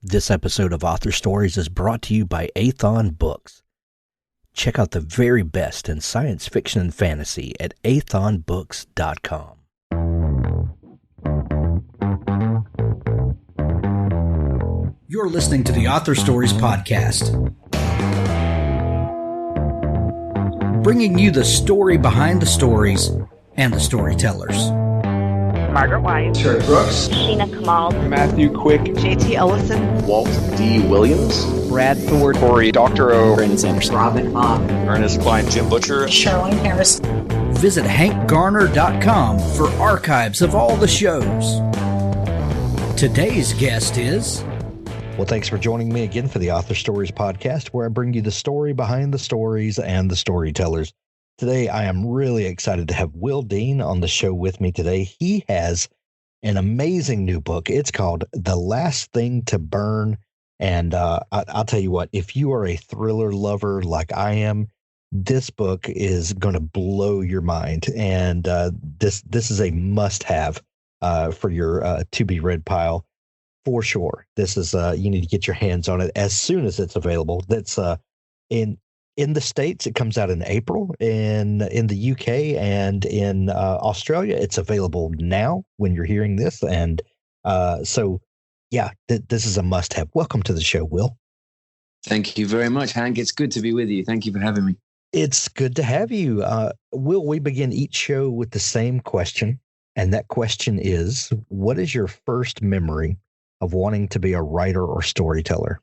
This episode of Author Stories is brought to you by Athon Books. Check out the very best in science fiction and fantasy at athonbooks.com. You're listening to the Author Stories podcast, bringing you the story behind the stories and the storytellers. Margaret White, Terry Brooks, Sheena Kamal, Matthew Quick, JT Ellison, Walt D. Williams, Brad Thor, Corey Doctorow, Brandon Sanderson, Robin Hahn, Ernest Klein, Jim Butcher, Sherwin Harris. Visit hankgarner.com for archives of all the shows. Today's guest is... Well, thanks for joining me again for the Author Stories podcast, where I bring you the story behind the stories and the storytellers. Today, I am really excited to have Will Dean on the show with me today. He has an amazing new book. It's called The Last Thing to Burn. And I'll tell you what, if you are a thriller lover like I am, this book is going to blow your mind. And this is a must-have for your to-be-read pile for sure. This is you need to get your hands on it as soon as it's available. That's in the States, it comes out in April. In the UK and in Australia, it's available now when you're hearing this. And so, yeah, this is a must-have. Welcome to the show, Will. Thank you very much, Hank. It's good to be with you. Thank you for having me. It's good to have you. Will, we begin each show with the same question. And that question is, what is your first memory of wanting to be a writer or storyteller?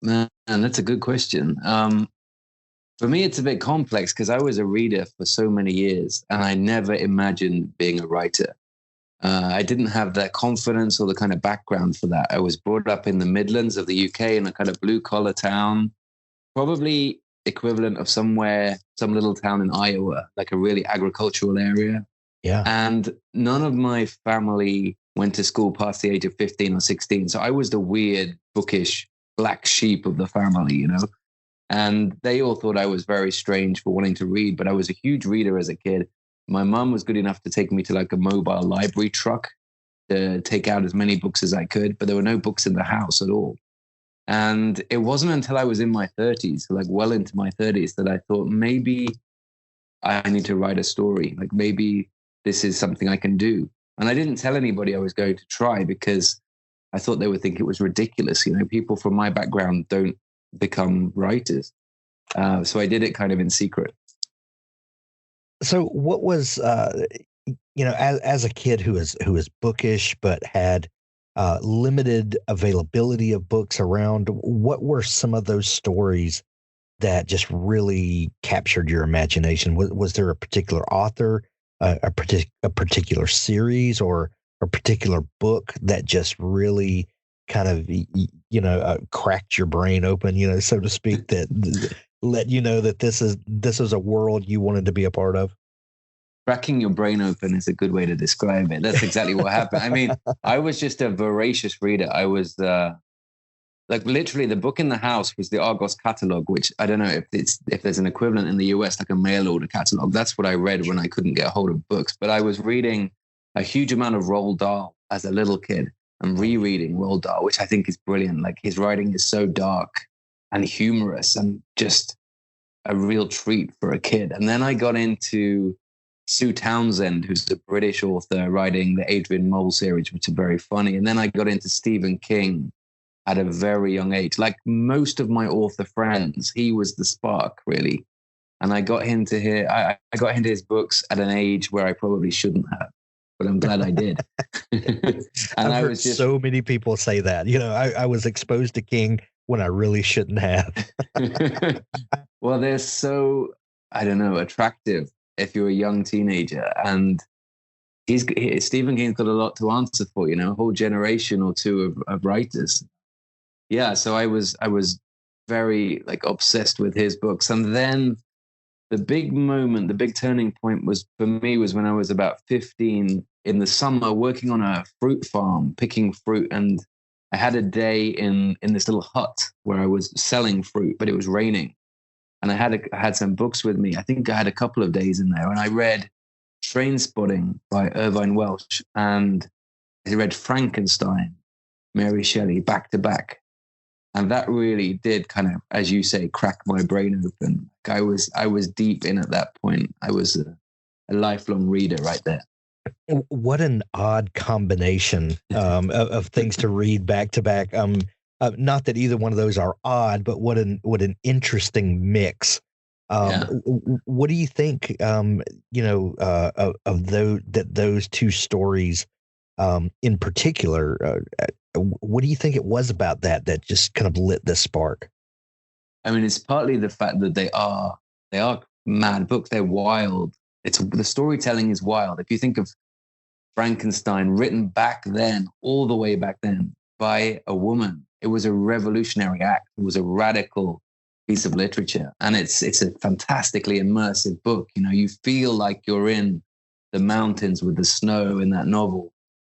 Man, that's a good question. For me, it's a bit complex because I was a reader for so many years and I never imagined being a writer. I didn't have that confidence or the kind of background for that. I was brought up in the Midlands of the UK in a kind of blue collar town, probably equivalent of some little town in Iowa, like a really agricultural area. Yeah. And none of my family went to school past the age of 15 or 16. So I was the weird, bookish black sheep of the family, you know, and they all thought I was very strange for wanting to read, but I was a huge reader as a kid. My mom was good enough to take me to like a mobile library truck to take out as many books as I could, but there were no books in the house at all. And it wasn't until I was in my 30s, like well into my 30s, that I thought maybe I need to write a story. Like maybe this is something I can do. And I didn't tell anybody I was going to try because I thought they would think it was ridiculous. You know, people from my background don't become writers. So I did it kind of in secret. So what was, as a kid who is bookish, but had limited availability of books around, what were some of those stories that just really captured your imagination? Was there a particular author, a particular series, or a particular book that just really kind of, cracked your brain open, so to speak, that let you know that this is a world you wanted to be a part of? Cracking your brain open is a good way to describe it. That's exactly what happened. I mean, I was just a voracious reader. I was like literally the book in the house was the Argos catalog, which I don't know if there's an equivalent in the US, like a mail order catalog. That's what I read when I couldn't get a hold of books. But I was reading a huge amount of Roald Dahl as a little kid and rereading Roald Dahl, which I think is brilliant. Like his writing is so dark and humorous and just a real treat for a kid. And then I got into Sue Townsend, who's a British author writing the Adrian Mole series, which is very funny. And then I got into Stephen King at a very young age. Like most of my author friends, he was the spark, really. And I got into I got into his books at an age where I probably shouldn't have. But I'm glad I did. And I've heard so many people say that. I was exposed to King when I really shouldn't have. Well, they're so, I don't know, attractive if you're a young teenager. And Stephen King's got a lot to answer for, a whole generation or two of writers. Yeah, so I was very like obsessed with his books. And then the big moment, the big turning point for me was when I was about 15 in the summer working on a fruit farm, picking fruit. And I had a day in this little hut where I was selling fruit, but it was raining. And I had some books with me. I think I had a couple of days in there. And I read Trainspotting by Irvine Welsh. And I read Frankenstein Mary Shelley back to back. And that really did kind of, as you say, crack my brain open. I was deep in at that point. I was a lifelong reader right there. What an odd combination of things to read back to back. Not that either one of those are odd, but what an interesting mix. What do you think? Of those two stories in particular. What do you think it was about that just kind of lit this spark? I mean, it's partly the fact that they are mad books. They're wild. The storytelling is wild. If you think of Frankenstein, written back then, all the way back then, by a woman, it was a revolutionary act. It was a radical piece of literature, and it's a fantastically immersive book. You know, you feel like you're in the mountains with the snow in that novel.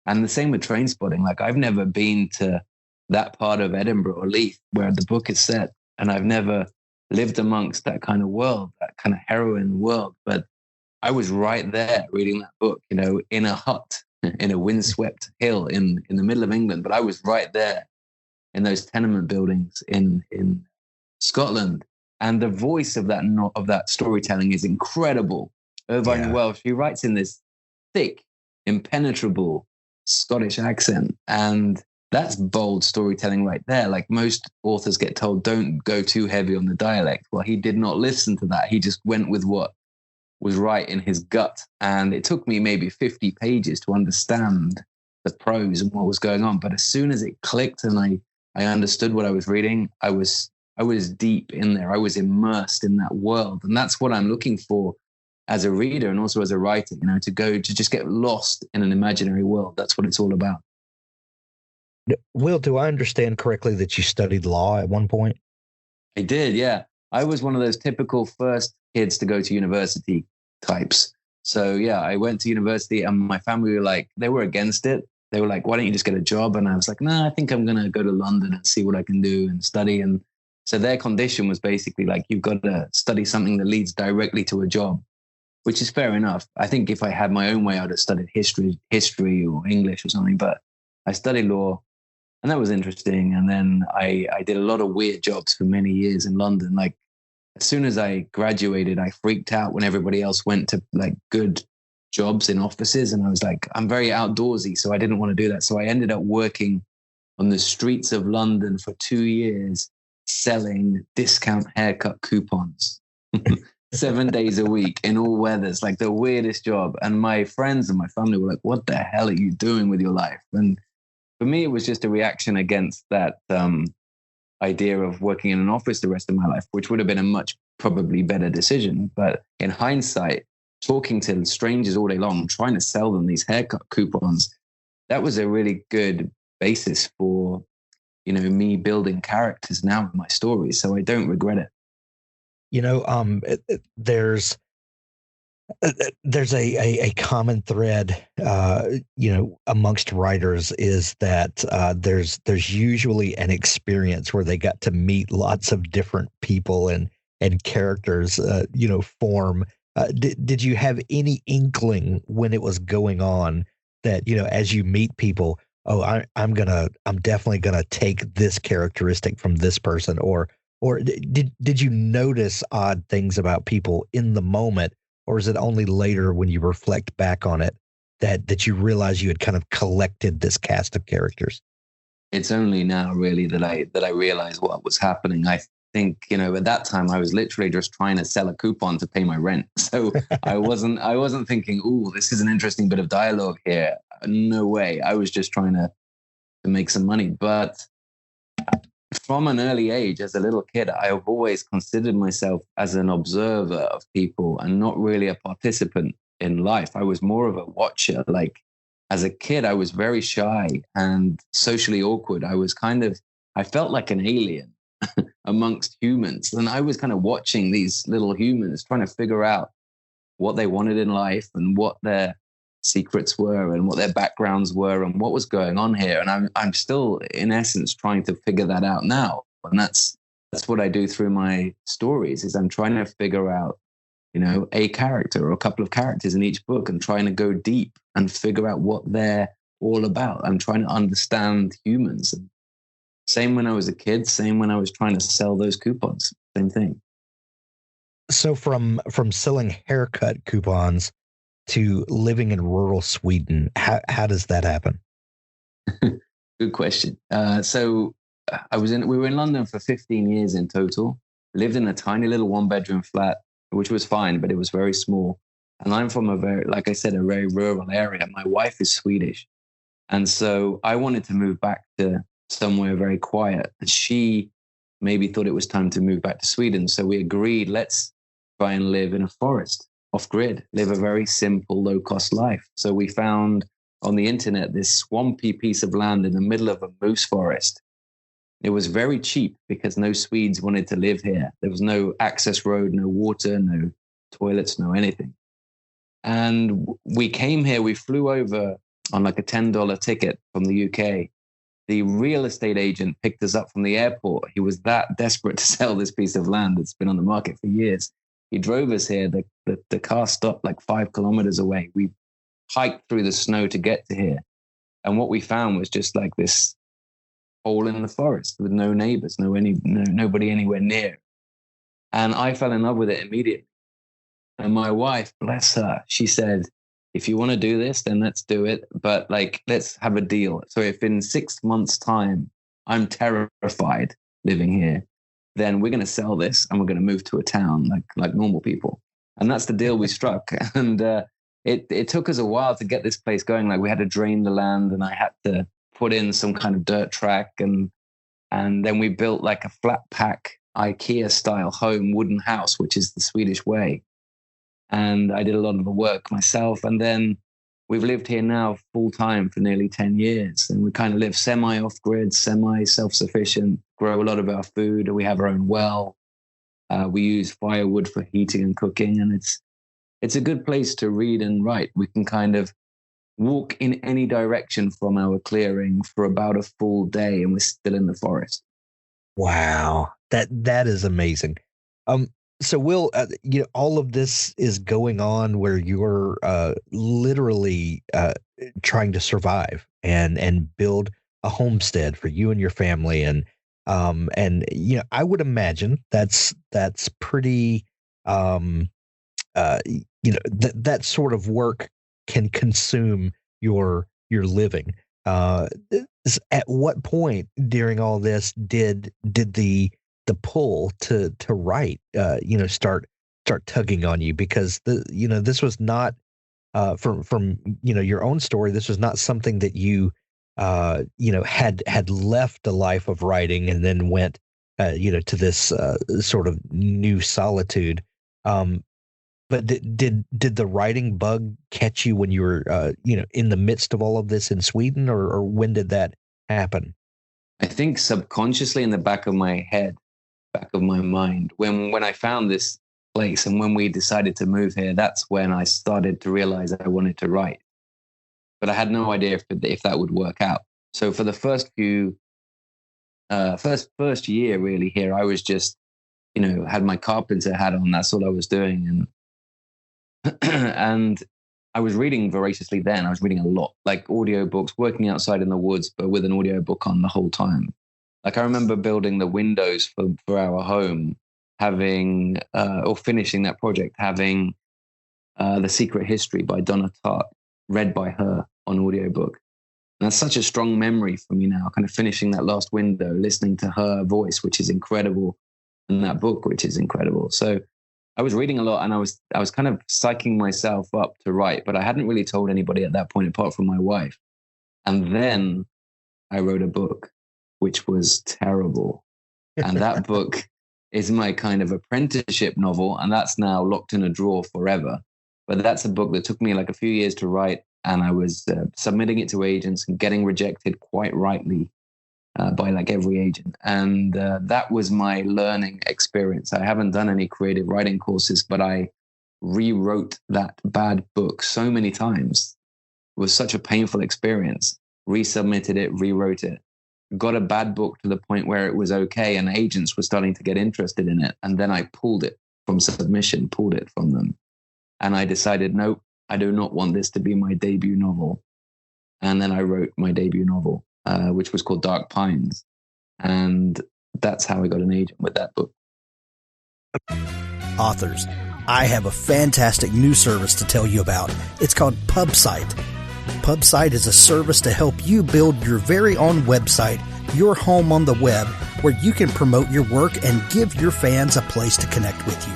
And the same with Trainspotting. Like, I've never been to that part of Edinburgh or Leith where the book is set, and I've never lived amongst that kind of world, that kind of heroine world. But I was right there reading that book, you know, in a hut, in a windswept hill in the middle of England. But I was right there in those tenement buildings in Scotland. And the voice of that storytelling is incredible. Irvine Welsh, he writes in this thick, impenetrable Scottish accent. And that's bold storytelling right there. Like, most authors get told, don't go too heavy on the dialect. Well, he did not listen to that. He just went with what was right in his gut. And it took me maybe 50 pages to understand the prose and what was going on. But as soon as it clicked and I understood what I was reading, I was deep in there. I was immersed in that world. And that's what I'm looking for as a reader and also as a writer, you know, to just get lost in an imaginary world. That's what it's all about. Will, do I understand correctly that you studied law at one point? I did, yeah. I was one of those typical first kids to go to university types. So yeah, I went to university and my family were like, they were against it. They were like, why don't you just get a job? And I was like, no, I think I'm going to go to London and see what I can do and study. And so their condition was basically like, you've got to study something that leads directly to a job, which is fair enough. I think if I had my own way, I would have studied history or English or something, but I studied law. And that was interesting. And then I did a lot of weird jobs for many years in London. Like, as soon as I graduated, I freaked out when everybody else went to like good jobs in offices. And I was like, I'm very outdoorsy, so I didn't want to do that. So I ended up working on the streets of London for 2 years, selling discount haircut coupons 7 days a week in all weathers, like the weirdest job. And my friends and my family were like, what the hell are you doing with your life? And for me, it was just a reaction against that idea of working in an office the rest of my life, which would have been a much probably better decision. But in hindsight, talking to strangers all day long, trying to sell them these haircut coupons, that was a really good basis for, you know, me building characters now in my stories. So I don't regret it. You know, there's a common thread, you know, amongst writers is that there's usually an experience where they got to meet lots of different people and characters, you know, form. Did you have any inkling when it was going on that, you know, as you meet people, oh, I'm definitely gonna take this characteristic from this person, or did you notice odd things about people in the moment? Or is it only later when you reflect back on it that you realize you had kind of collected this cast of characters? It's only now really that I realize what was happening. I think, you know, at that time I was literally just trying to sell a coupon to pay my rent. So I wasn't thinking, oh, this is an interesting bit of dialogue here. No way. I was just trying to make some money. But from an early age, as a little kid, I have always considered myself as an observer of people and not really a participant in life. I was more of a watcher. Like, as a kid, I was very shy and socially awkward. I felt like an alien amongst humans. And I was kind of watching these little humans trying to figure out what they wanted in life and what their secrets were and what their backgrounds were and what was going on here. And I'm still, in essence, trying to figure that out now. And that's what I do through my stories, is I'm trying to figure out, you know, a character or a couple of characters in each book and trying to go deep and figure out what their all about. I'm trying to understand humans. And same when I was a kid, same when I was trying to sell those coupons, same thing. So from selling haircut coupons to living in rural Sweden, how does that happen? Good question. We were in London for 15 years in total, lived in a tiny little 1-bedroom flat, which was fine, but it was very small. And I'm from like I said, a very rural area. My wife is Swedish. And so I wanted to move back to somewhere very quiet. And she maybe thought it was time to move back to Sweden. So we agreed, let's try and live in a forest, off grid, live a very simple, low cost life. So we found on the internet this swampy piece of land in the middle of a moose forest. It was very cheap because no Swedes wanted to live here. There was no access road, no water, no toilets, no anything. And we came here, we flew over on like a $10 ticket from the UK. The real estate agent picked us up from the airport. He was that desperate to sell this piece of land that's been on the market for years. He drove us here. The car stopped like 5 kilometers away. We hiked through the snow to get to here. And what we found was just like this hole in the forest with no neighbors, nobody anywhere near. And I fell in love with it immediately. And my wife, bless her, she said, if you want to do this, then let's do it. But like, let's have a deal. So if in 6 months' time, I'm terrified living here, then we're going to sell this and we're going to move to a town like normal people. And that's the deal we struck. And it took us a while to get this place going. Like we had to drain the land and I had to put in some kind of dirt track. And then we built like a flat pack IKEA style home, wooden house, which is the Swedish way. And I did a lot of the work myself. And then we've lived here now full time for nearly 10 years. And we kind of live semi off grid, semi self-sufficient, grow a lot of our food. We have our own well. We use firewood for heating and cooking. And it's a good place to read and write. We can kind of walk in any direction from our clearing for about a full day and we're still in the forest. Wow. That is amazing. So Will, all of this is going on where you're literally trying to survive and build a homestead for you and your family, and I would imagine that's pretty that sort of work can consume your living. At what point during all this did the pull to write start tugging on you? Because this was not from your own story, this was not something that you had left a life of writing and then went to this sort of new solitude. But did the writing bug catch you when you were in the midst of all of this in Sweden, or when did that happen? I think subconsciously in the back of my head, back of my mind, when I found this place and when we decided to move here, that's when I started to realize I wanted to write. But I had no idea if that would work out. So for the first year really here, I was just, had my carpenter hat on. That's all I was doing. And and I was reading voraciously then. I was reading a lot, like audiobooks, working outside in the woods, but with an audiobook on the whole time. Like I remember building the windows for our home, having or finishing that project, having The Secret History by Donna Tartt read by her on audiobook. And that's such a strong memory for me now, kind of finishing that last window, listening to her voice, which is incredible, and that book, which is incredible. So I was reading a lot and I was kind of psyching myself up to write, but I hadn't really told anybody at that point apart from my wife. And then I wrote a book, which was terrible. And that book is my kind of apprenticeship novel. And that's now locked in a drawer forever. But that's a book that took me like a few years to write. And I was submitting it to agents and getting rejected quite rightly by like every agent. And that was my learning experience. I haven't done any creative writing courses, but I rewrote that bad book so many times. It was such a painful experience. Resubmitted it, rewrote it. Got a bad book to the point where it was okay and agents were starting to get interested in it. And then I pulled it from submission, pulled it from them. And I decided, nope, I do not want this to be my debut novel. And then I wrote my debut novel, which was called Dark Pines. And that's how I got an agent with that book. Authors, I have a fantastic new service to tell you about. It's called PubSite. PubSite is a service to help you build your very own website, your home on the web, where you can promote your work and give your fans a place to connect with you.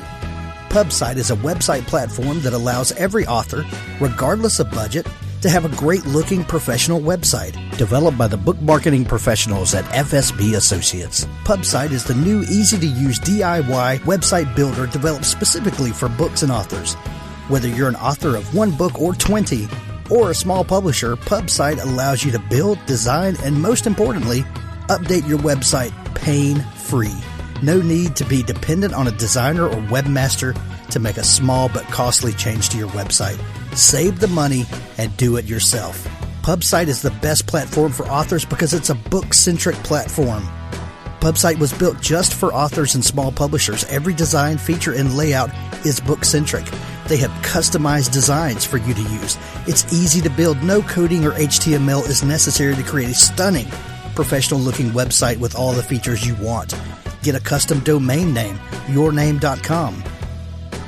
PubSite is a website platform that allows every author, regardless of budget, to have a great-looking professional website developed by the book marketing professionals at FSB Associates. PubSite is the new, easy-to-use DIY website builder developed specifically for books and authors. Whether you're an author of one book or 20, or a small publisher, PubSite allows you to build, design, and most importantly, update your website pain-free. No need to be dependent on a designer or webmaster to make a small but costly change to your website. Save the money and do it yourself. PubSite is the best platform for authors because it's a book-centric platform. PubSite was built just for authors and small publishers. Every design, feature, and layout is book-centric. They have customized designs for you to use. It's easy to build. No coding or HTML is necessary to create a stunning, professional-looking website with all the features you want. Get a custom domain name, yourname.com.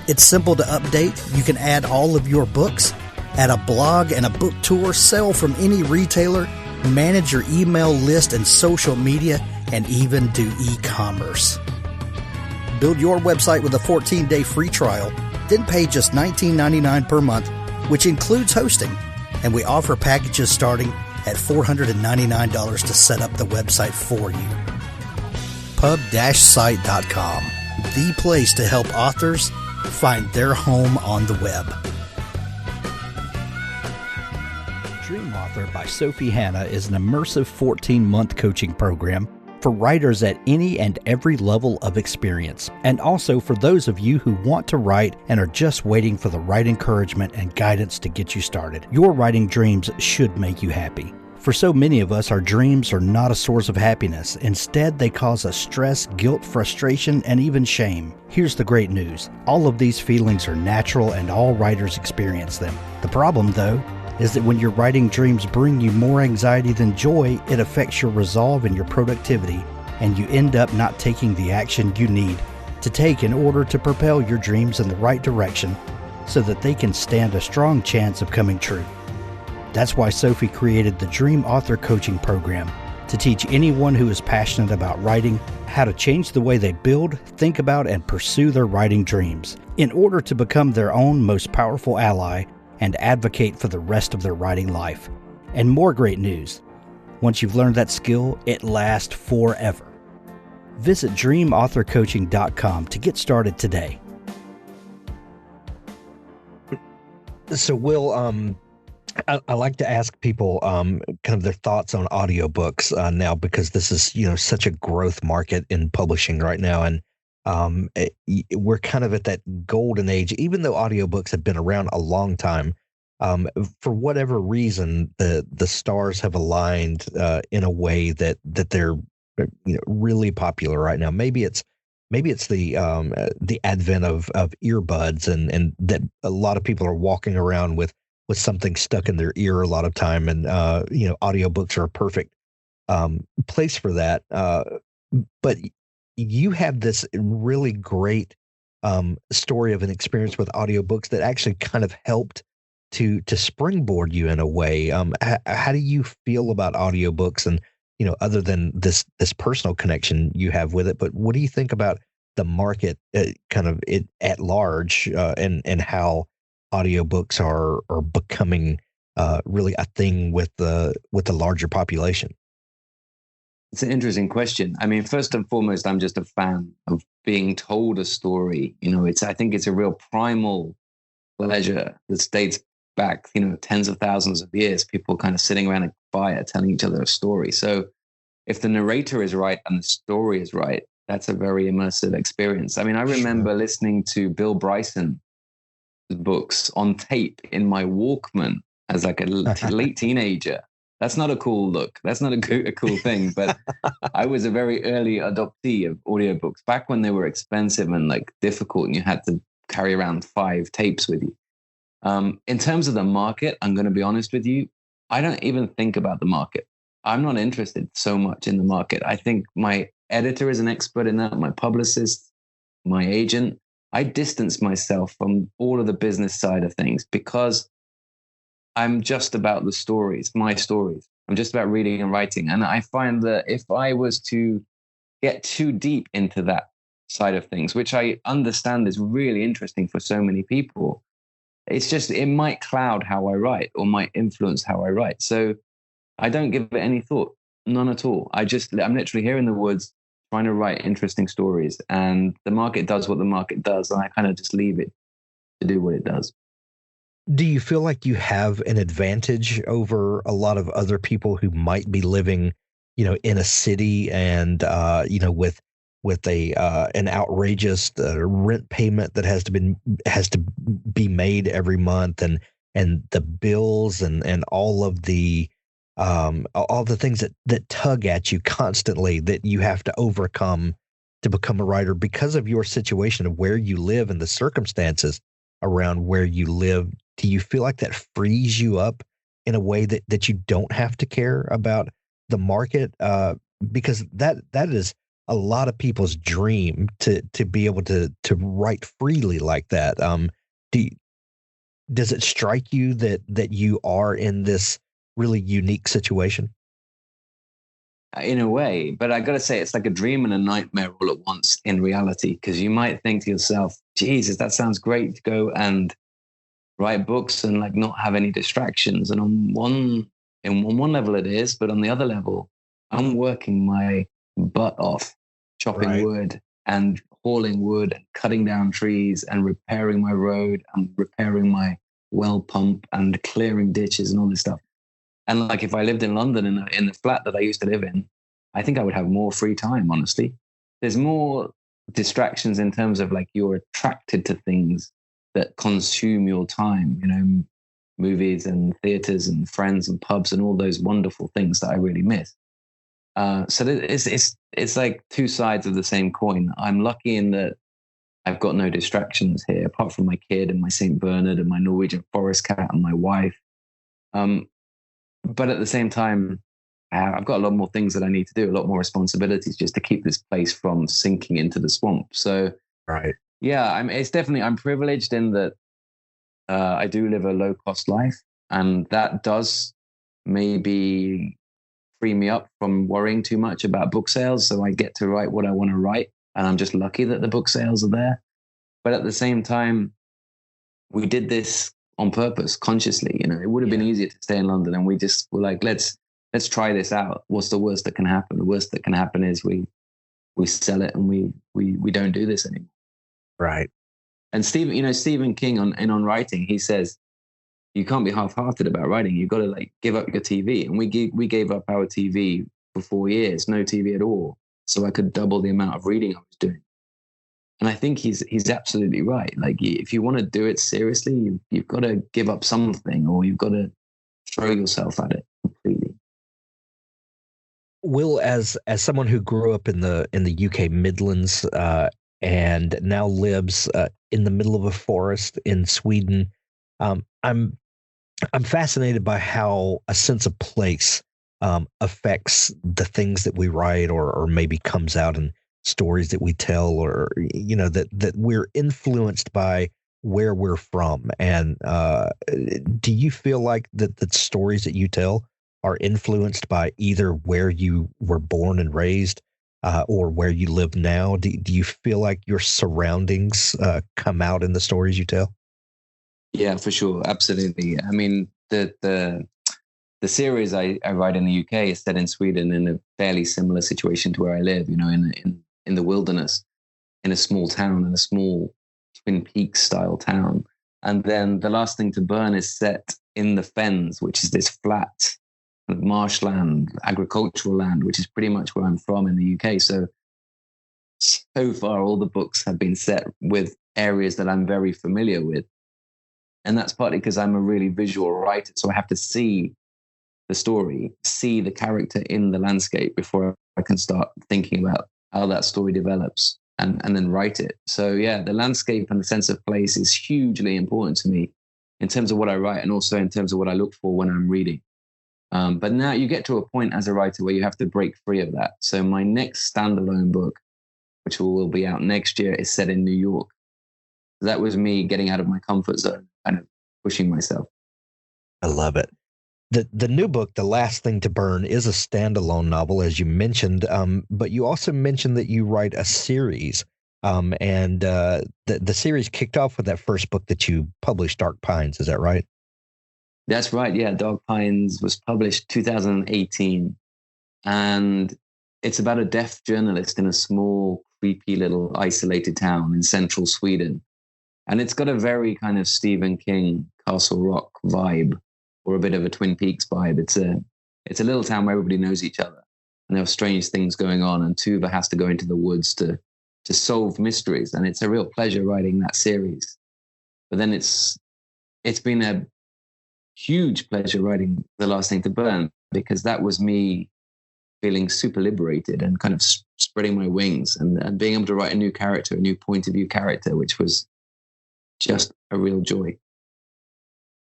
It's simple to update. You can add all of your books, add a blog and a book tour, sell from any retailer, manage your email list and social media, and even do e-commerce. Build your website with a 14-day free trial, then pay just $19.99 per month, which includes hosting. And we offer packages starting at $499 to set up the website for you. Pub-site.com, the place to help authors find their home on the web. Dream Author by Sophie Hannah is an immersive 14-month coaching program for writers at any and every level of experience, and also for those of you who want to write and are just waiting for the right encouragement and guidance to get you started. Your writing dreams should make you happy. For so many of us, our dreams are not a source of happiness. Instead, they cause us stress, guilt, frustration, and even shame. Here's the great news. All of these feelings are natural and all writers experience them. The problem, though, is that when your writing dreams bring you more anxiety than joy, it affects your resolve and your productivity, and you end up not taking the action you need to take in order to propel your dreams in the right direction so that they can stand a strong chance of coming true. That's why Sophie created the Dream Author Coaching Program, to teach anyone who is passionate about writing how to change the way they build, think about, and pursue their writing dreams in order to become their own most powerful ally and advocate for the rest of their writing life. And more great news. Once you've learned that skill, it lasts forever. Visit dreamauthorcoaching.com to get started today. So Will, I like to ask people kind of their thoughts on audiobooks now, because this is, such a growth market in publishing right now. And we're kind of at that golden age, even though audiobooks have been around a long time. For whatever reason, the stars have aligned in a way that they're really popular right now. Maybe it's the advent of earbuds and that a lot of people are walking around with something stuck in their ear a lot of time. And, audiobooks are a perfect place for that. But you have this really great story of an experience with audiobooks that actually kind of helped to springboard you in a way. How do you feel about audiobooks and, other than this personal connection you have with it, but what do you think about the market kind of it at large and how audiobooks are becoming really a thing with the larger population? It's an interesting question. I mean, first and foremost, I'm just a fan of being told a story. I think it's a real primal pleasure that dates back, tens of thousands of years, people kind of sitting around a fire telling each other a story. So if the narrator is right and the story is right, that's a very immersive experience. I mean, I remember listening to Bill Bryson books on tape in my Walkman as like a late teenager. That's not a cool look. That's not a cool thing. But I was a very early adoptee of audiobooks back when they were expensive and like difficult, and you had to carry around 5 tapes with you. In terms of the market, I'm going to be honest with you, I don't even think about the market. I'm not interested so much in the market. I think my editor is an expert in that, my publicist, my agent. I distance myself from all of the business side of things because I'm just about the stories, my stories. I'm just about reading and writing. And I find that if I was to get too deep into that side of things, which I understand is really interesting for so many people, it might cloud how I write or might influence how I write. So I don't give it any thought, none at all. I'm literally here in the woods trying to write interesting stories, and the market does what the market does, and I kind of just leave it to do what it does. Do you feel like you have an advantage over a lot of other people who might be living, in a city and, with a an outrageous rent payment that has to be made every month, and the bills and all the things that tug at you constantly that you have to overcome to become a writer because of your situation of where you live and the circumstances around where you live? Do you feel like that frees you up in a way that you don't have to care about the market? Because that is a lot of people's dream to be able to write freely like that. Do does it strike you that you are in this really unique situation? In a way, but I got to say, it's like a dream and a nightmare all at once in reality, because you might think to yourself, Jesus, that sounds great to go and write books and like not have any distractions. And on one level it is, but on the other level, I'm working my butt off, chopping wood and hauling wood and cutting down trees and repairing my road and repairing my well pump and clearing ditches and all this stuff. And like if I lived in London in the flat that I used to live in, I think I would have more free time, honestly. There's more distractions in terms of like you're attracted to things that consume your time, movies and theaters and friends and pubs and all those wonderful things that I really miss. So it's like two sides of the same coin. I'm lucky in that I've got no distractions here, apart from my kid and my St. Bernard and my Norwegian forest cat and my wife. But at the same time, I've got a lot more things that I need to do, a lot more responsibilities just to keep this place from sinking into the swamp. So, yeah, I'm privileged in that I do live a low cost life, and that does maybe free me up from worrying too much about book sales. So I get to write what I want to write, and I'm just lucky that the book sales are there. But at the same time, we did this on purpose, consciously. It would have been easier to stay in London, and we just were like, let's try this out. What's the worst that can happen? The worst that can happen is we sell it and we don't do this anymore. Right. And Stephen King on writing, he says you can't be half-hearted about writing. You've got to like give up your TV, and we gave up our TV for 4 years, no TV at all, so I could double the amount of reading I was doing. And I think he's absolutely right. Like, if you want to do it seriously, you've got to give up something, or you've got to throw yourself at it completely. Will, as someone who grew up in the UK Midlands and now lives in the middle of a forest in Sweden, I'm fascinated by how a sense of place affects the things that we write, or maybe comes out in stories that we tell, or that we're influenced by where we're from. And do you feel like that the stories that you tell are influenced by either where you were born and raised or where you live now? Do you feel like your surroundings come out in the stories you tell? Yeah, for sure. Absolutely. I mean, the series I write in the UK is set in Sweden, in a fairly similar situation to where I live, in the wilderness, in a small town, in a small Twin Peaks style town. And then The Last Thing to Burn is set in the Fens, which is this flat marshland, agricultural land, which is pretty much where I'm from in the UK. So far, all the books have been set with areas that I'm very familiar with. And that's partly because I'm a really visual writer. So I have to see the story, see the character in the landscape before I can start thinking about how that story develops and then write it. So yeah, the landscape and the sense of place is hugely important to me in terms of what I write, and also in terms of what I look for when I'm reading. But now you get to a point as a writer where you have to break free of that. So my next standalone book, which will be out next year, is set in New York. That was me getting out of my comfort zone, kind of pushing myself. I love it. The new book, The Last Thing to Burn, is a standalone novel, as you mentioned, but you also mentioned that you write a series, and the series kicked off with that first book that you published, Dark Pines. Is that right? That's right. Yeah, Dark Pines was published 2018, and it's about a deaf journalist in a small, creepy little isolated town in central Sweden. And it's got a very kind of Stephen King, Castle Rock vibe, or a bit of a Twin Peaks vibe. It's a little town where everybody knows each other, and there are strange things going on. And Tuva has to go into the woods to solve mysteries, and it's a real pleasure writing that series. But then it's been a huge pleasure writing The Last Thing to Burn, because that was me feeling super liberated and kind of spreading my wings and being able to write a new character, a new point of view character, which was just a real joy.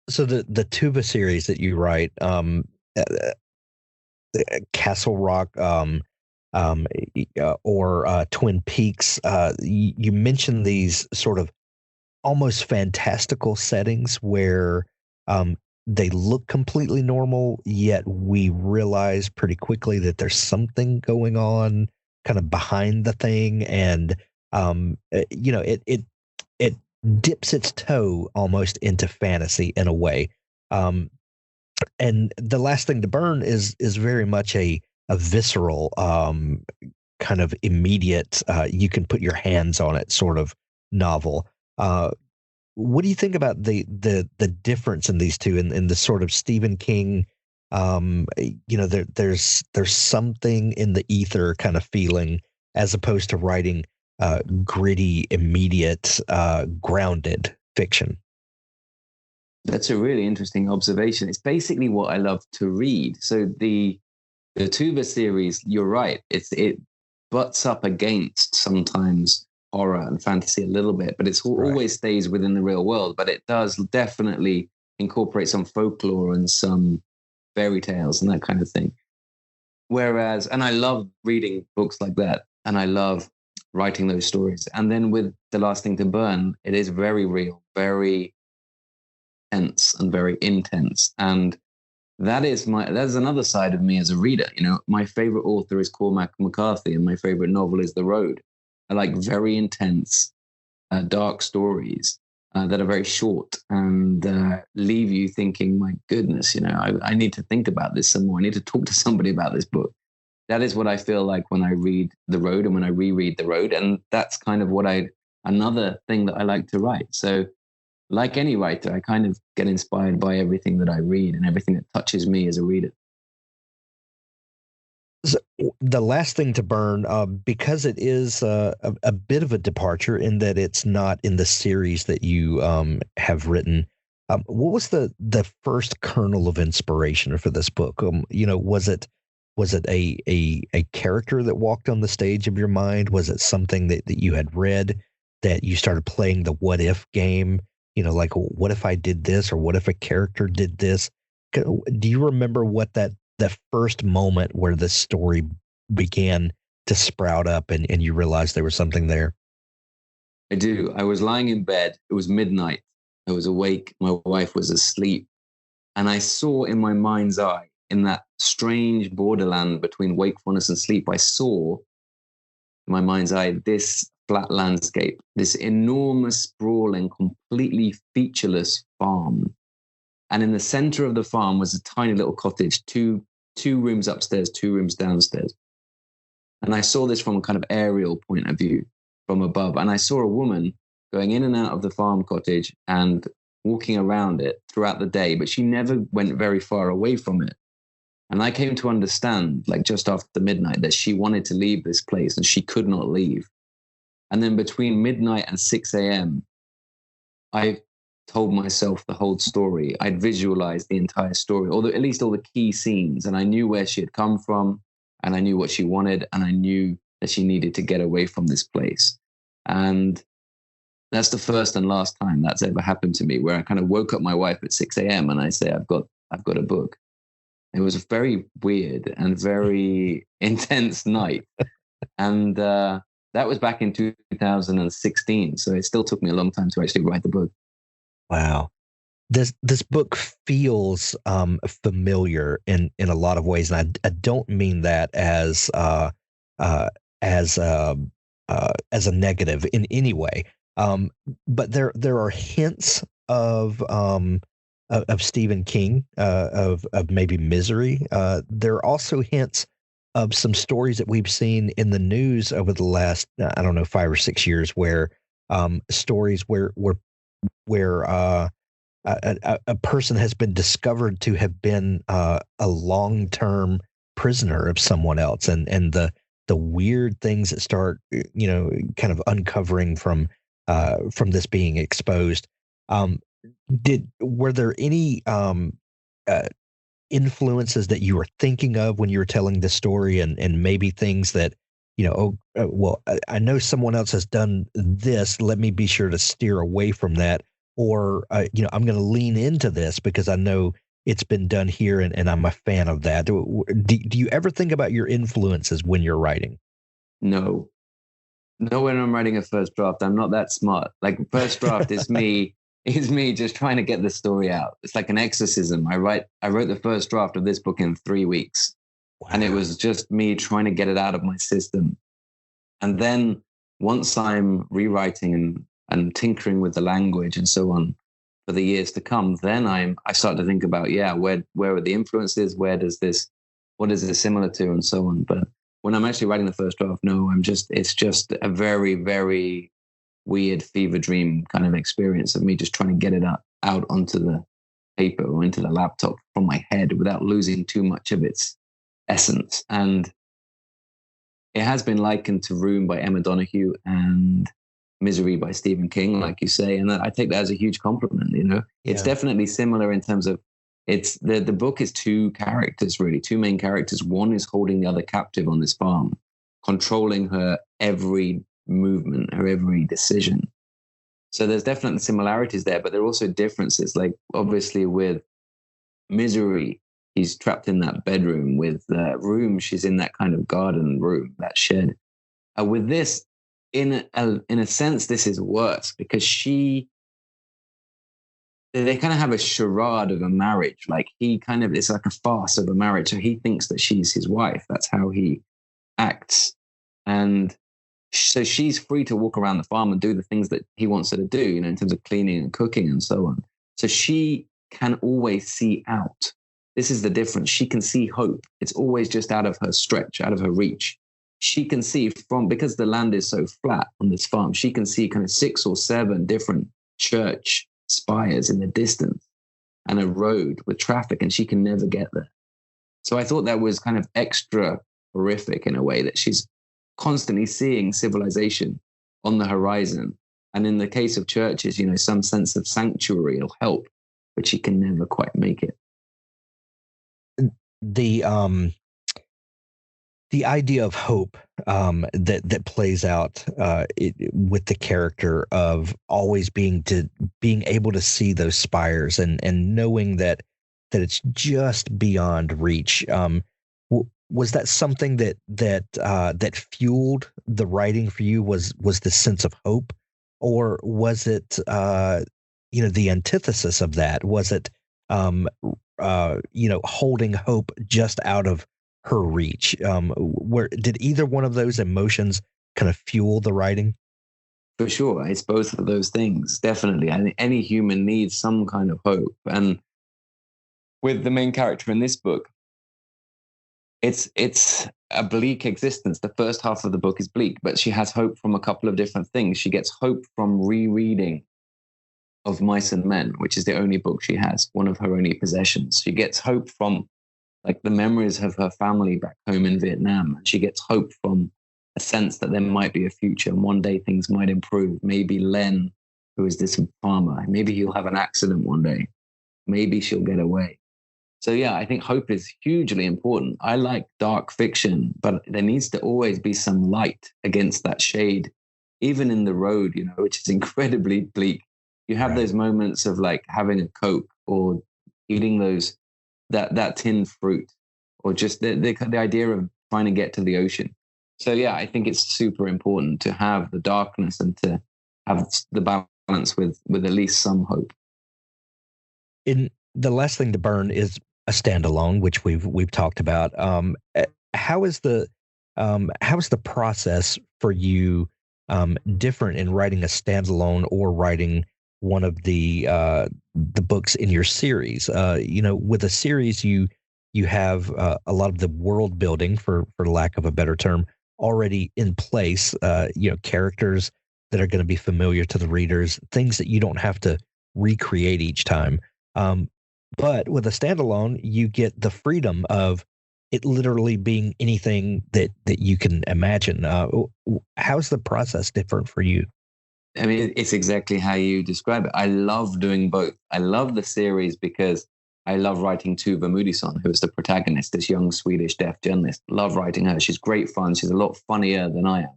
So the Tuva series that you write, Castle Rock, or Twin Peaks, you mentioned these sort of almost fantastical settings where they look completely normal, yet we realize pretty quickly that there's something going on kind of behind the thing, and it dips its toe almost into fantasy in a way. And The Last Thing to Burn is very much a visceral, kind of immediate, you can put your hands on it sort of novel. What do you think about the difference in these two, in the sort of Stephen King, there's something in the ether kind of feeling, as opposed to writing gritty, immediate, grounded fiction? That's a really interesting observation. It's basically what I love to read. So the Tuva series, you're right. It butts up against sometimes horror and fantasy a little bit, but it's always stays within the real world. But it does definitely incorporate some folklore and some fairy tales and that kind of thing. Whereas, and I love reading books like that, and I love writing those stories. And then with The Last Thing to Burn, it is very real, very tense and very intense. And that's another side of me as a reader. My favorite author is Cormac McCarthy, and my favorite novel is The Road. I like very intense, dark stories that are very short and leave you thinking, my goodness, I need to think about this some more. I need to talk to somebody about this book. That is what I feel like when I read The Road and when I reread The Road. And that's kind of another thing that I like to write. So like any writer, I kind of get inspired by everything that I read and everything that touches me as a reader. So The Last Thing to Burn, because it is a bit of a departure in that it's not in the series that you have written. What was the first kernel of inspiration for this book? Was it a character that walked on the stage of your mind? Was it something that you had read that you started playing the what if game? Like, what if I did this, or what if a character did this? Do you remember what that first moment where the story began to sprout up and you realized there was something there? I do. I was lying in bed. It was midnight. I was awake. My wife was asleep. And I saw in my mind's eye, in that strange borderland between wakefulness and sleep, I saw in my mind's eye this flat landscape, this enormous, sprawling, completely featureless farm. And in the center of the farm was a tiny little cottage, two rooms upstairs, 2 rooms downstairs. And I saw this from a kind of aerial point of view from above. And I saw a woman going in and out of the farm cottage and walking around it throughout the day, but she never went very far away from it. And I came to understand, like just after midnight, that she wanted to leave this place and she could not leave. And then between midnight and 6 a.m., I told myself the whole story. I'd visualized the entire story, or at least all the key scenes. And I knew where she had come from, and I knew what she wanted, and I knew that she needed to get away from this place. And that's the first and last time that's ever happened to me, where I kind of woke up my wife at 6 a.m. and I say, I've got a book. It was a very weird and very intense night. And that was back in 2016. So it still took me a long time to actually write the book. Wow. This book feels familiar in a lot of ways, and I don't mean that as as a negative in any way. But there are hints of Stephen King, of maybe Misery. There are also hints of some stories that we've seen in the news over the last, I don't know, 5 or 6 years, where stories where a person has been discovered to have been a long-term prisoner of someone else, and the weird things that start, kind of uncovering from this being exposed. Were there any influences that you were thinking of when you were telling this story, and maybe things that, I know someone else has done this, let me be sure to steer away from that, or I'm going to lean into this because I know it's been done here, and I'm a fan of that. Do you ever think about your influences when you're writing? No, when I'm writing a first draft, I'm not that smart. Like, first draft is me just trying to get the story out. It's like an exorcism. I wrote the first draft of this book in 3 weeks. Wow. And it was just me trying to get it out of my system. And then once I'm rewriting and tinkering with the language and so on for the years to come, then I start to think about, where are the influences? What is this similar to, and so on. But when I'm actually writing the first draft, no, it's just a very, very weird fever dream kind of experience of me just trying to get it out onto the paper or into the laptop from my head without losing too much of its essence. And it has been likened to Room by Emma Donoghue and Misery by Stephen King, like you say. And I take that as a huge compliment, It's definitely similar in terms of it's the book is two characters, really, two main characters. One is holding the other captive on this farm, controlling her every movement, her every decision. So there's definitely similarities there, but there are also differences. Like, obviously with Misery, he's trapped in that bedroom. With Room, she's in that kind of garden room, that shed. With this, in a sense, this is worse because they kind of have a charade of a marriage. Like, it's like a farce of a marriage. So he thinks that she's his wife. That's how he acts. And so she's free to walk around the farm and do the things that he wants her to do, in terms of cleaning and cooking and so on. So she can always see out. This is the difference. She can see hope. It's always just out of her stretch, out of her reach. She can see because the land is so flat on this farm, she can see kind of 6 or 7 different church spires in the distance and a road with traffic, and she can never get there. So I thought that was kind of extra horrific in a way, that she's constantly seeing civilization on the horizon. And in the case of churches, some sense of sanctuary will help, but she can never quite make it. The idea of hope that plays out with the character of always being able to see those spires and knowing that it's just beyond reach. Was that something that fueled the writing for you? Was the sense of hope, or was it the antithesis of that? Was it holding hope just out of her reach? Where did either one of those emotions kind of fuel the writing? For sure, it's both of those things, definitely. I think any human needs some kind of hope, and with the main character in this book, it's a bleak existence. The first half of the book is bleak, but she has hope from a couple of different things. She gets hope from rereading of Mice and Men, which is the only book she has, one of her only possessions. She gets hope from the memories of her family back home in Vietnam. She gets hope from a sense that there might be a future and one day things might improve. Maybe Len, who is this farmer, maybe he'll have an accident one day. Maybe she'll get away. So yeah, I think hope is hugely important. I like dark fiction, but there needs to always be some light against that shade, even in the road, which is incredibly bleak. You have those moments of having a Coke or eating those that tinned fruit, or just the idea of trying to get to the ocean. So yeah, I think it's super important to have the darkness and to have the balance with at least some hope. In The Last Thing to Burn is a standalone, which we've talked about. How is the process for you different in writing a standalone or writing one of the books in your series? With a series, you have a lot of the world building, for lack of a better term, already in place. Characters that are going to be familiar to the readers, things that you don't have to recreate each time. But with a standalone, you get the freedom of it literally being anything that you can imagine. How's the process different for you? I mean, it's exactly how you describe it. I love doing both. I love the series because I love writing Tuva Moodysson, who is the protagonist, this young Swedish deaf journalist. Love writing her. She's great fun. She's a lot funnier than I am.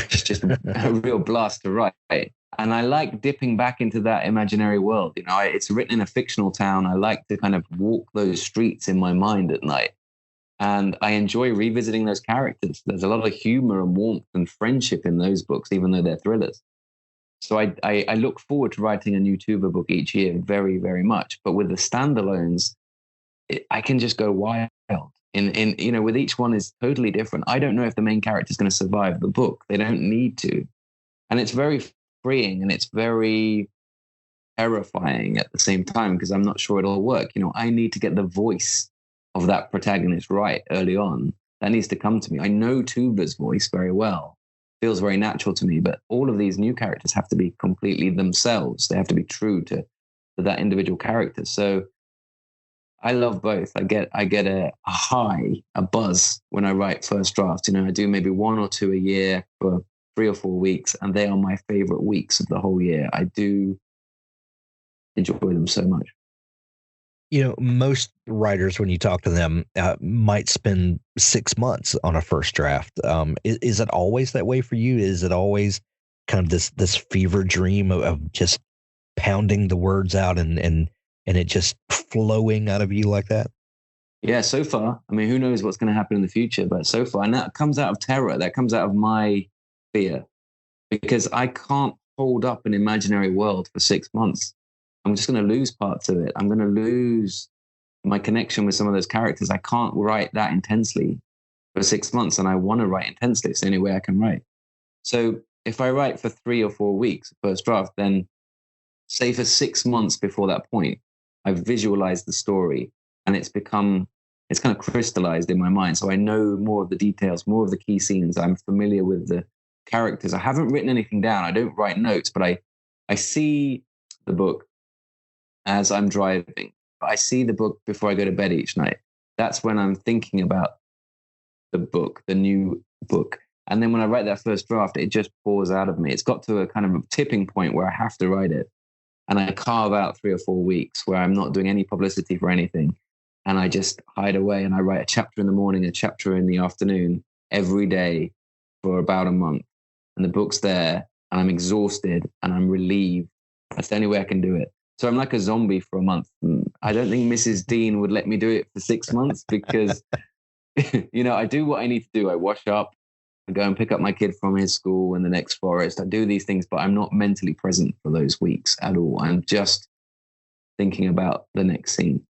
She's just a real blast to write. And I like dipping back into that imaginary world. It's written in a fictional town. I like to kind of walk those streets in my mind at night. And I enjoy revisiting those characters. There's a lot of humor and warmth and friendship in those books, even though they're thrillers. So I look forward to writing a new Tuva book each year very, very much. But with the standalones, I can just go wild. With each one is totally different. I don't know if the main character is going to survive the book. They don't need to. And it's very freeing and it's very terrifying at the same time because I'm not sure it'll work. I need to get the voice of that protagonist right early on. That needs to come to me. I know Tuva's voice very well. Feels very natural to me, but all of these new characters have to be completely themselves. They have to be true to that individual character. So I love both. I get a high, a buzz when I write first drafts. I do maybe 1 or 2 a year for 3 or 4 weeks, and they are my favorite weeks of the whole year. I do enjoy them so much. Most writers, when you talk to them, might spend 6 months on a first draft. Is it always that way for you? Is it always kind of this fever dream of just pounding the words out and it just flowing out of you like that? Yeah, so far. I mean, who knows what's going to happen in the future, but so far. And that comes out of terror. That comes out of my fear because I can't hold up an imaginary world for 6 months. I'm just going to lose parts of it. I'm going to lose my connection with some of those characters. I can't write that intensely for 6 months, and I want to write intensely. It's the only way I can write. So if I write for 3 or 4 weeks, first draft, then say for 6 months before that point, I've visualized the story, and it's kind of crystallized in my mind. So I know more of the details, more of the key scenes. I'm familiar with the characters. I haven't written anything down. I don't write notes, but I see the book as I'm driving. I see the book before I go to bed each night. That's when I'm thinking about the book, the new book. And then when I write that first draft, it just pours out of me. It's got to a kind of a tipping point where I have to write it. And I carve out 3 or 4 weeks where I'm not doing any publicity for anything. And I just hide away and I write a chapter in the morning, a chapter in the afternoon, every day for about a month. And the book's there and I'm exhausted and I'm relieved. That's the only way I can do it. So I'm like a zombie for a month. I don't think Mrs. Dean would let me do it for 6 months because, I do what I need to do. I wash up, I go and pick up my kid from his school in the next forest. I do these things, but I'm not mentally present for those weeks at all. I'm just thinking about the next scene.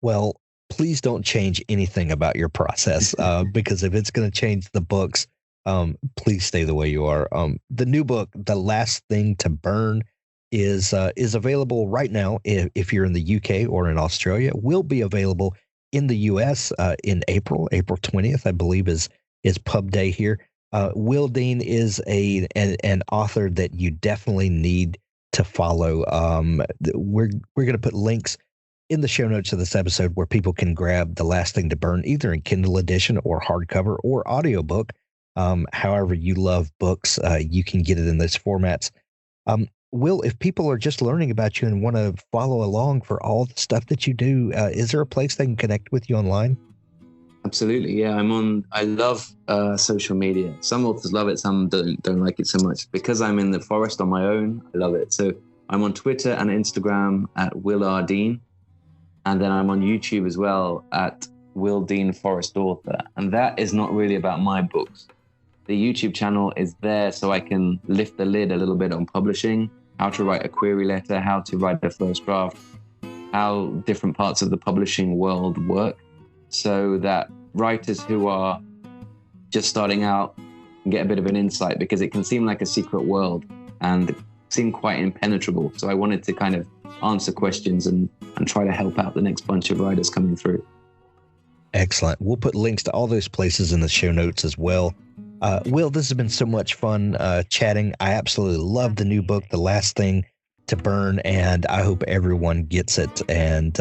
Well, please don't change anything about your process because if it's going to change the books, please stay the way you are. The new book, The Last Thing to Burn, is available right now. If you're in the UK or in Australia, will be available in the US in April 20th, I believe is pub day here. Will Dean is an author that you definitely need to follow. We're going to put links in the show notes of this episode where people can grab The Last Thing to Burn, either in Kindle edition or hardcover or audiobook. However you love books, you can get it in those formats. Will, if people are just learning about you and want to follow along for all the stuff that you do, is there a place they can connect with you online? Absolutely. Yeah, I love social media. Some authors love it, some don't like it so much. Because I'm in the forest on my own, I love it. So I'm on Twitter and Instagram at Will R. Dean. And then I'm on YouTube as well at Will Dean Forrest Author. And that is not really about my books. The YouTube channel is there so I can lift the lid a little bit on publishing, how to write a query letter, how to write a first draft, how different parts of the publishing world work, so that writers who are just starting out can get a bit of an insight, because it can seem like a secret world and seem quite impenetrable. So I wanted to kind of answer questions and try to help out the next bunch of writers coming through. Excellent. We'll put links to all those places in the show notes as well. Will, this has been so much fun chatting. I absolutely love the new book, The Last Thing to Burn, and I hope everyone gets it and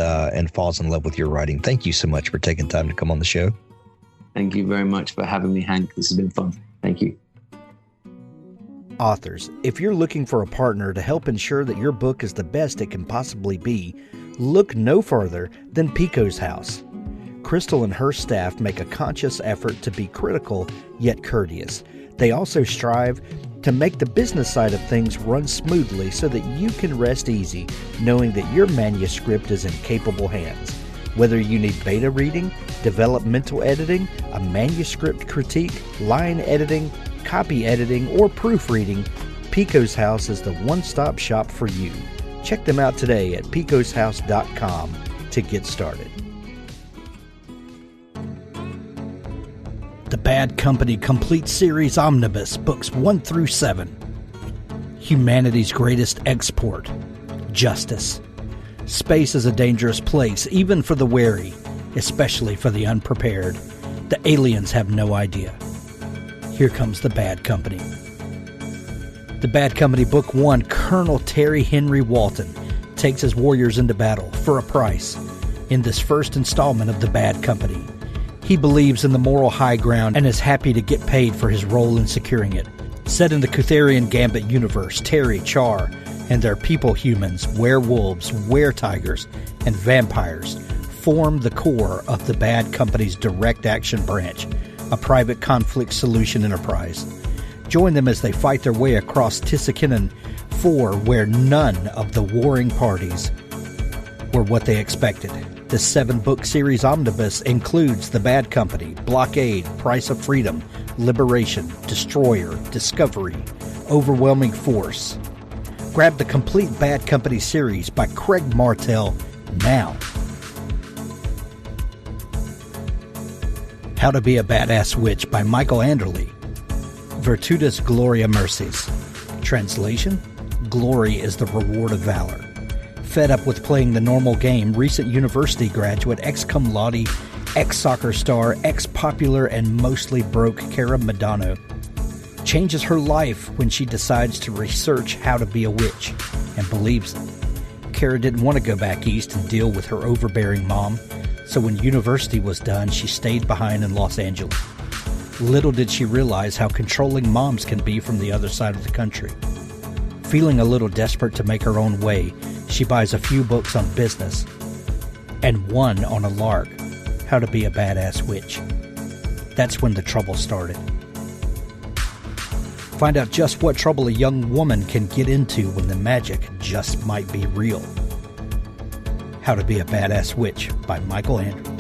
falls in love with your writing. Thank you so much for taking time to come on the show. Thank you very much for having me, Hank. This has been fun. Thank you. Authors, if you're looking for a partner to help ensure that your book is the best it can possibly be, look no further than Pico's House. Crystal and her staff make a conscious effort to be critical yet courteous. They also strive to make the business side of things run smoothly so that you can rest easy knowing that your manuscript is in capable hands. Whether you need beta reading, developmental editing, a manuscript critique, line editing, copy editing, or proofreading, Pico's House is the one-stop shop for you. Check them out today at picoshouse.com to get started. The Bad Company Complete Series Omnibus, Books 1 through 7. Humanity's Greatest Export, Justice. Space is a dangerous place, even for the wary, especially for the unprepared. The aliens have no idea. Here comes The Bad Company. The Bad Company Book 1, Colonel Terry Henry Walton takes his warriors into battle for a price in this first installment of The Bad Company. He believes in the moral high ground and is happy to get paid for his role in securing it. Set in the Cutherian Gambit universe, Terry, Char, and their people humans, werewolves, were-tigers, and vampires form the core of the Bad Company's direct action branch, a private conflict solution enterprise. Join them as they fight their way across Tissakinnon 4, where none of the warring parties were what they expected. The 7-book series omnibus includes The Bad Company, Blockade, Price of Freedom, Liberation, Destroyer, Discovery, Overwhelming Force. Grab the complete Bad Company series by Craig Martell now. How to Be a Badass Witch by Michael Anderle. Virtutus Gloria Mercies. Translation: Glory is the reward of valor. Fed up with playing the normal game, recent university graduate, ex-cum laude, ex-soccer star, ex-popular and mostly broke Cara Madano changes her life when she decides to research how to be a witch and believes it. Cara didn't want to go back east and deal with her overbearing mom, so when university was done, she stayed behind in Los Angeles. Little did she realize how controlling moms can be from the other side of the country. Feeling a little desperate to make her own way, she buys a few books on business and one on a lark, How to Be a Badass Witch. That's when the trouble started. Find out just what trouble a young woman can get into when the magic just might be real. How to Be a Badass Witch by Michael Anderle.